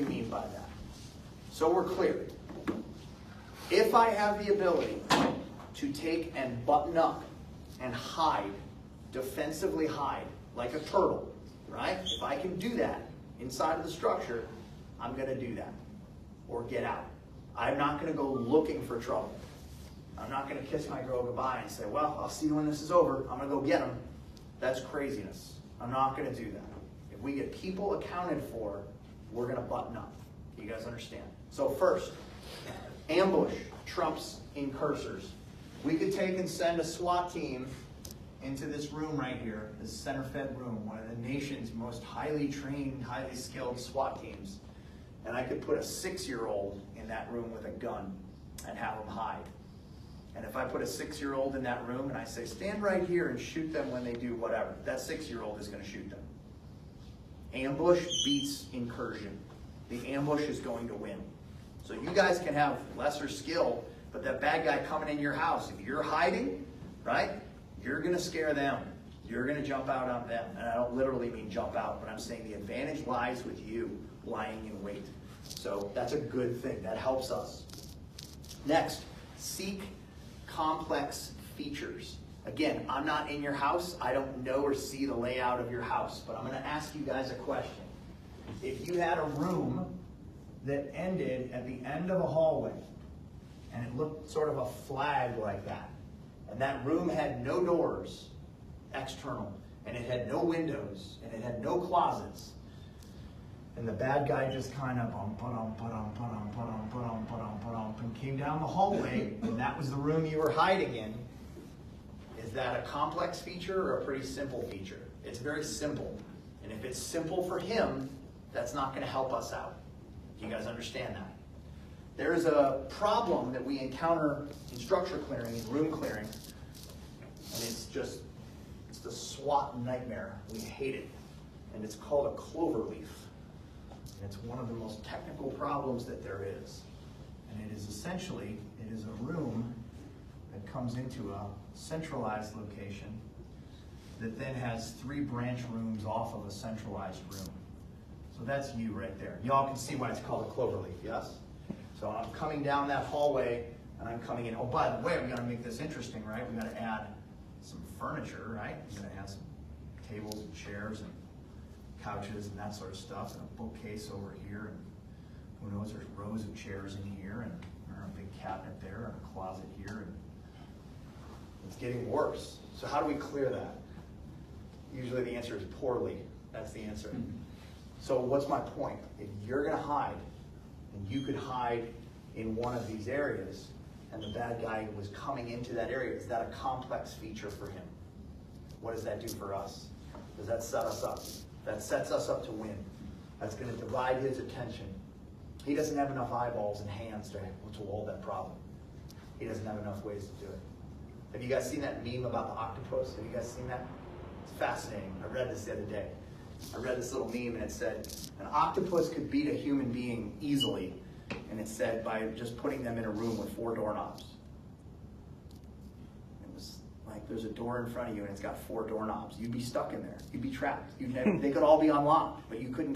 we mean by that. So we're clear. If I have the ability to take and button up and hide, defensively hide, like a turtle, right? If I can do that inside of the structure, I'm going to do that or get out. I'm not going to go looking for trouble. I'm not going to kiss my girl goodbye and say, well, I'll see you when this is over. I'm going to go get them. That's craziness. I'm not going to do that. If we get people accounted for, we're going to button up. You guys understand? So first, ambush trumps incursors. We could take and send a SWAT team into this room right here, this center-fed room, one of the nation's most highly trained, highly skilled SWAT teams. And I could put a 6-year-old in that room with a gun and have them hide. And if I put a 6-year-old in that room and I say, stand right here and shoot them when they do whatever, that 6-year-old is going to shoot them. Ambush beats incursion. The ambush is going to win. So you guys can have lesser skill, but that bad guy coming in your house, if you're hiding, right, you're going to scare them. You're going to jump out on them. And I don't literally mean jump out, but I'm saying the advantage lies with you lying in wait. So that's a good thing. That helps us. Next, seek complex features. Again, I'm not in your house. I don't know or see the layout of your house, but I'm going to ask you guys a question. If you had a room that ended at the end of a hallway, and it looked sort of a flag like that, and that room had no doors, external, and it had no windows, and it had no closets, and the bad guy just kind of and came down the hallway, and that was the room you were hiding in, is that a complex feature or a pretty simple feature? It's very simple. And if it's simple for him, that's not going to help us out. You guys understand that? There's a problem that we encounter in structure clearing, in room clearing, and it's the SWAT nightmare. We hate it. And it's called a clover leaf. And it's one of the most technical problems that there is. And it is essentially, it is a room that comes into a centralized location that then has 3 branch rooms off of a centralized room. So that's you right there. Y'all can see why it's called a clover leaf, yes? So I'm coming down that hallway and I'm coming in. Oh, by the way, we gotta make this interesting, right? We gotta add some furniture, right? We're gonna add some tables and chairs and couches and that sort of stuff, and a bookcase over here, and who knows, there's rows of chairs in here, and a big cabinet there, and a closet here, and it's getting worse. So how do we clear that? Usually the answer is poorly. That's the answer. So what's my point? If you're gonna hide, and you could hide in one of these areas, and the bad guy was coming into that area, is that a complex feature for him? What does that do for us? Does that set us up? That sets us up to win. That's going to divide his attention. He doesn't have enough eyeballs and hands to hold that problem. He doesn't have enough ways to do it. Have you guys seen that meme about the octopus? Have you guys seen that? It's fascinating. I read this the other day. I read this little meme and it said, an octopus could beat a human being easily, and it said by just putting them in a room with 4 doorknobs. Like there's a door in front of you and it's got 4 doorknobs. You'd be stuck in there. You'd be trapped. They could all be unlocked, but you couldn't